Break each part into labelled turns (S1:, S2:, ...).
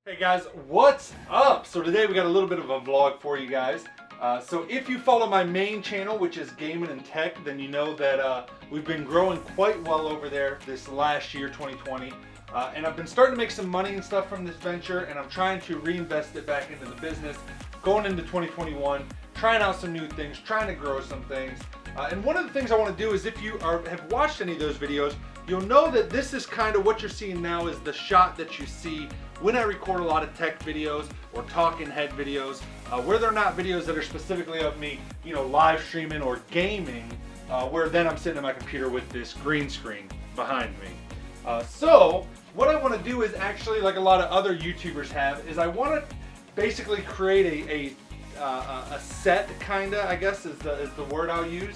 S1: Hey guys, what's up? So today we got a little bit of a vlog for you guys. So if you follow my main channel, which is Gaming and Tech, then you know that we've been growing quite well over there this last year, 2020. And I've been starting to make some money and stuff from this venture, and I'm trying to reinvest it back into the business going into 2021, trying out some new things, trying to grow some things. And one of the things I want to do is, if you have watched any of those videos, you'll know that this is kind of what you're seeing now is the shot that you see when I record a lot of tech videos or talking head videos, where they're not videos that are specifically of me, live streaming or gaming, where then I'm sitting at my computer with this green screen behind me. So what I want to do is actually, like a lot of other YouTubers have, is I want to basically create a set, kinda, I guess is the word I'll use,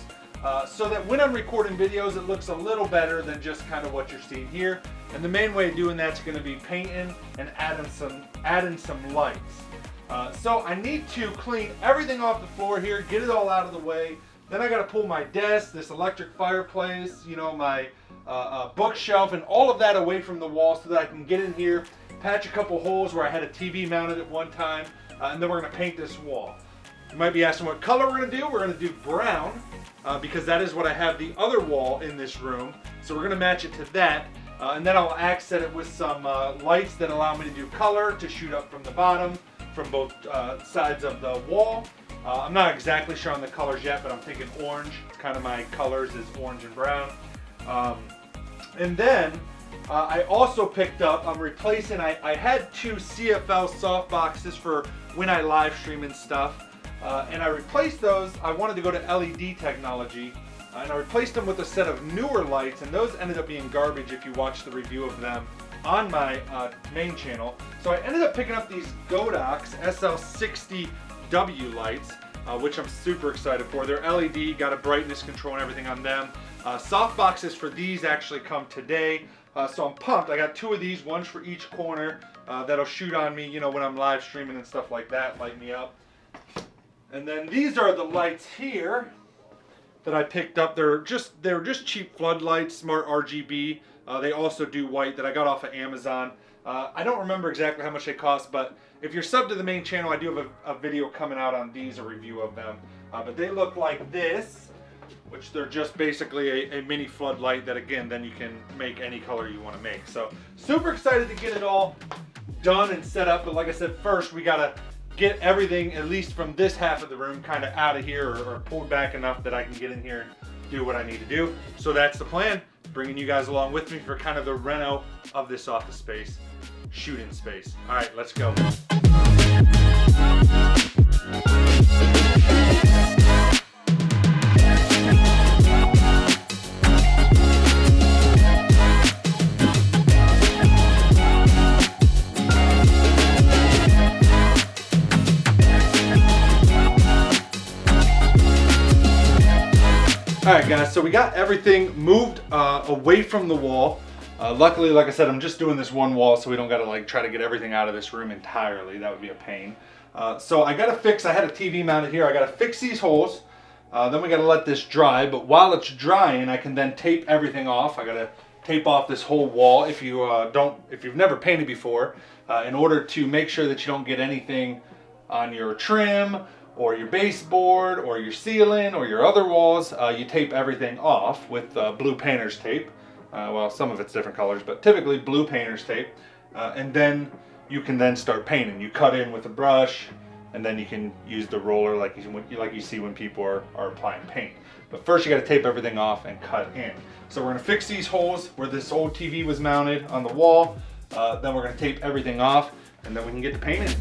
S1: so that when I'm recording videos it looks a little better than just kind of what you're seeing here. And the main way of doing that's going to be painting and adding some lights. So I need to clean everything off the floor here, get it all out of the way. Then I got to pull my desk, this electric fireplace, my bookshelf, and all of that away from the wall so that I can get in here, patch a couple holes where I had a TV mounted at one time, and then we're going to paint this wall. You might be asking what color we're going to do. We're going to do brown because that is what I have the other wall in this room. So we're going to match it to that. And then I'll accent it with some lights that allow me to do color to shoot up from the bottom from both sides of the wall. I'm not exactly sure on the colors yet, but I'm thinking orange. It's kind of my colors is orange and brown. And then I also picked up, I'm replacing, I had two CFL soft boxes for when I live stream and stuff. And I replaced those. I wanted to go to LED technology. And I replaced them with a set of newer lights, and those ended up being garbage if you watch the review of them on my main channel. So I ended up picking up these Godox SL60W lights, which I'm super excited for. They're LED, got a brightness control and everything on them. Soft boxes for these actually come today, so I'm pumped. I got two of these, one's for each corner, that'll shoot on me, when I'm live streaming and stuff like that, light me up. And then these are the lights here that I picked up. They were just cheap floodlights, smart RGB. They also do white that I got off of Amazon. I don't remember exactly how much they cost, but if you're subbed to the main channel, I do have a video coming out on these, a review of them. But they look like this, which they're just basically a mini floodlight that, again, then you can make any color you want to make. So super excited to get it all done and set up. But like I said, first we gotta get everything, at least from this half of the room, kind of out of here or pulled back enough that I can get in here and do what I need to do. So that's the plan, bringing you guys along with me for kind of the reno of this office space, shooting space. All right, let's go. Alright guys, so we got everything moved away from the wall. Luckily, like I said, I'm just doing this one wall so we don't gotta try to get everything out of this room entirely. That would be a pain. So I gotta fix, I had a TV mounted here, I gotta fix these holes. Then we gotta let this dry, but while it's drying, I can then tape everything off. I gotta tape off this whole wall if you've never painted before, in order to make sure that you don't get anything on your trim or your baseboard, or your ceiling, or your other walls. You tape everything off with blue painter's tape. Well, some of it's different colors, but typically blue painter's tape. And then you can then start painting. You cut in with a brush, and then you can use the roller like you see when people are applying paint. But first you gotta tape everything off and cut in. So we're gonna fix these holes where this old TV was mounted on the wall. Then we're gonna tape everything off, and then we can get to painting.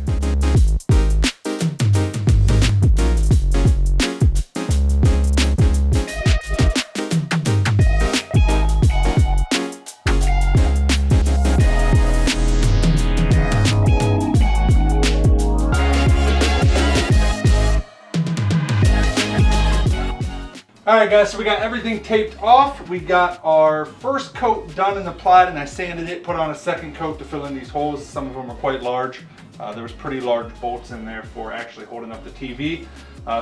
S1: Alright guys, so we got everything taped off. We got our first coat done and applied, and I sanded it, put on a second coat to fill in these holes. Some of them are quite large. There was pretty large bolts in there for actually holding up the TV.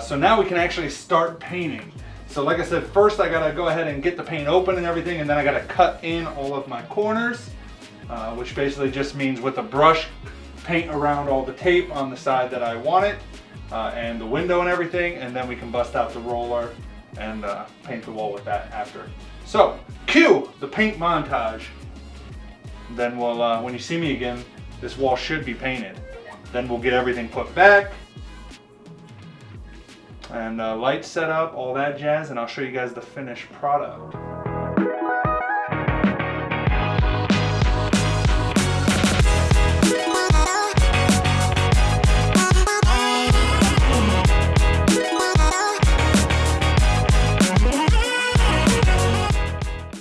S1: So now we can actually start painting. So like I said, first I gotta go ahead and get the paint open and everything, and then I gotta cut in all of my corners, which basically just means with a brush, paint around all the tape on the side that I want it, and the window and everything, and then we can bust out the roller and paint the wall with that after. So, cue the paint montage. Then we'll, when you see me again, this wall should be painted. Then we'll get everything put back, and lights set up, all that jazz, and I'll show you guys the finished product.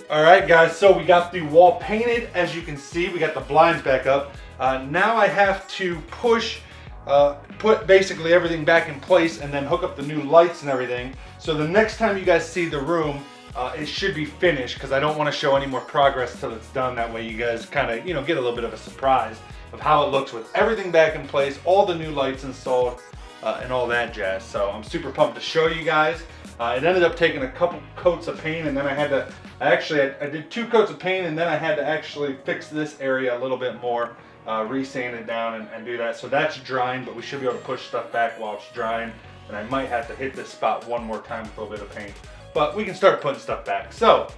S1: Alright guys, so we got the wall painted. As you can see, we got the blinds back up. Now I have to put basically everything back in place and then hook up the new lights and everything. So the next time you guys see the room, it should be finished, because I don't want to show any more progress till it's done. That way you guys kind of, get a little bit of a surprise of how it looks with everything back in place, all the new lights installed, and all that jazz. So I'm super pumped to show you guys. It ended up taking a couple coats of paint, and then I did 2 coats of paint, and then I had to actually fix this area a little bit more, re-sand it down and do that. So that's drying, but we should be able to push stuff back while it's drying, and I might have to hit this spot one more time with a little bit of paint. But we can start putting stuff back. So,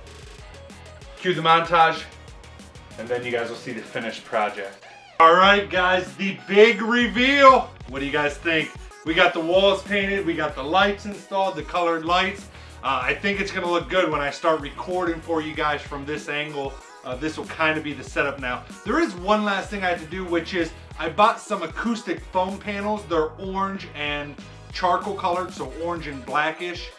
S1: cue the montage, and then you guys will see the finished project. All right guys, the big reveal. What do you guys think? We got the walls painted, we got the lights installed, the colored lights. I think it's gonna look good when I start recording for you guys from this angle. This will kind of be the setup now. There is one last thing I have to do, which is I bought some acoustic foam panels. They're orange and charcoal colored, so orange and blackish,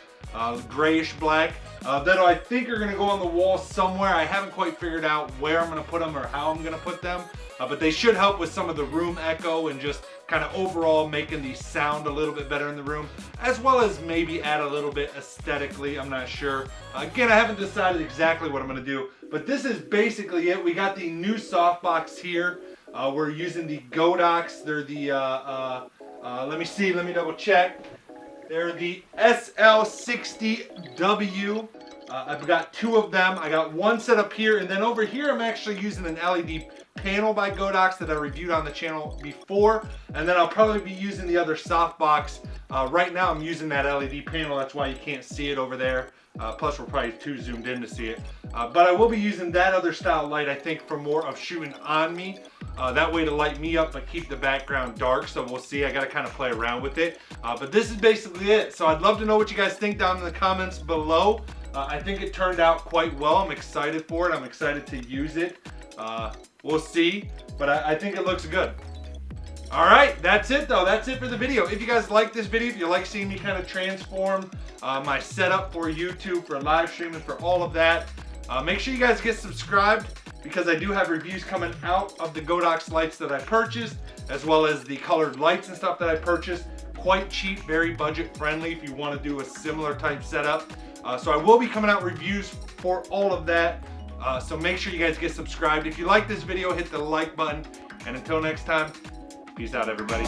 S1: grayish black. That I think are gonna go on the wall somewhere. I haven't quite figured out where I'm gonna put them or how I'm gonna put them. But they should help with some of the room echo and just kind of overall making the sound a little bit better in the room, as well as maybe add a little bit aesthetically. I'm not sure. Again, I haven't decided exactly what I'm going to do, but this is basically it. We got the new softbox here. We're using the Godox. They're the, let me double check. They're the SL60W. I've got 2 of them. I got one set up here, and then over here I'm actually using an LED panel by Godox that I reviewed on the channel before, and then I'll probably be using the other softbox. Right now I'm using that LED panel, that's why you can't see it over there. Plus we're probably too zoomed in to see it. But I will be using that other style light, I think, for more of shooting on me. That way to light me up but keep the background dark, so we'll see. I gotta kind of play around with it. But this is basically it. So I'd love to know what you guys think down in the comments below. I think it turned out quite well. I'm excited for it. I'm excited to use it. We'll see, but I think it looks good. All right, that's it though. That's it for the video. If you guys like this video, if you like seeing me kind of transform my setup for YouTube, for live streaming, for all of that, make sure you guys get subscribed, because I do have reviews coming out of the Godox lights that I purchased, as well as the colored lights and stuff that I purchased. Quite cheap, very budget friendly if you want to do a similar type setup. So I will be coming out reviews for all of that. So make sure you guys get subscribed. If you like this video, hit the like button. And until next time, peace out, everybody.